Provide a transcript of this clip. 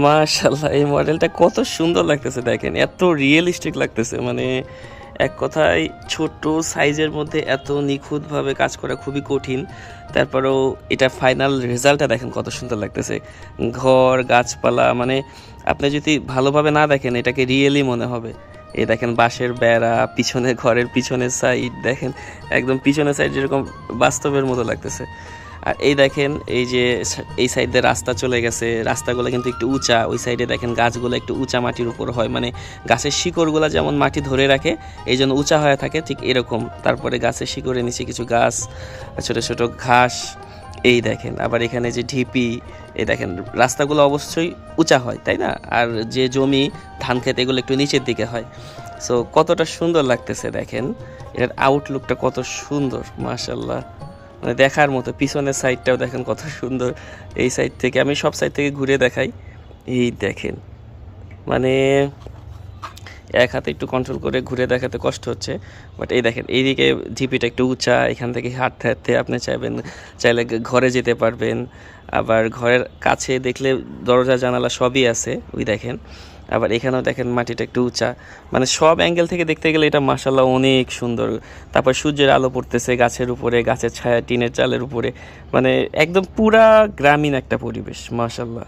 মাশাআল্লাহ, এই মডেলটা কত সুন্দর লাগতেছে দেখেন, এত রিয়েলিস্টিক লাগতেছে। মানে এক কথায় ছোট সাইজের মধ্যে এত নিখুঁতভাবে কাজ করা খুবই কঠিন। তারপরেও এটা ফাইনাল রেজাল্টটা দেখেন কত সুন্দর লাগতেছে। ঘর গাছপালা, মানে আপনি যদি ভালোভাবে না দেখেন এটাকে রিয়েলি মনে হবে। এই দেখেন বাঁশের বেড়া, পিছনে ঘরের পিছনের সাইড দেখেন, একদম পিছনের সাইড যেরকম বাস্তবের মতো লাগতেছে। আর এই দেখেন, এই যে এই সাইড দিয়ে রাস্তা চলে গেছে, রাস্তাগুলো কিন্তু একটু উঁচা। ওই সাইডে দেখেন গাছগুলো একটু উঁচা মাটির উপর হয়, মানে গাছের শিকড়গুলো যেমন মাটি ধরে রাখে এই জন্য উঁচা হয়ে থাকে, ঠিক এরকম। তারপরে গাছের শিকড়ের নিচে কিছু গাছ, ছোট ছোট ঘাস। এই দেখেন আবার এখানে যে ঢিপি, এই দেখেন রাস্তাগুলো অবশ্যই উঁচা হয়, তাই না? আর যে জমি ধান ক্ষেত এগুলো একটু নিচের দিকে হয়। সো কতটা সুন্দর লাগতেছে দেখেন, এর আউটলুকটা কত সুন্দর মাশাল্লাহ, মানে দেখার মতো। পিছনের সাইডটাও দেখেন কত সুন্দর। এই সাইড থেকে আমি সব সাইড থেকে ঘুরে দেখাই। এই দেখেন, মানে এক হাতে একটু কন্ট্রোল করে ঘুরে দেখাতে কষ্ট হচ্ছে, বাট এই দেখেন এইদিকে ঢিপিটা একটু উঁচা, এখান থেকে হাঁটতে হাঁটতে আপনি চাইলে ঘরে যেতে পারবেন। আবার ঘরের কাছে দেখলে দরজা জানালা সবই আছে, ওই দেখেন। আবার এখানেও দেখেন মাটিটা একটু উঁচা, মানে সব অ্যাঙ্গেল থেকে দেখতে গেলে এটা মাশাল্লাহ অনেক সুন্দর। তারপর সূর্যের আলো পড়তেছে গাছের উপরে, গাছের ছায়া টিনের চালের উপরে, মানে একদম পুরা গ্রামীণ একটা পরিবেশ মাশাল্লাহ।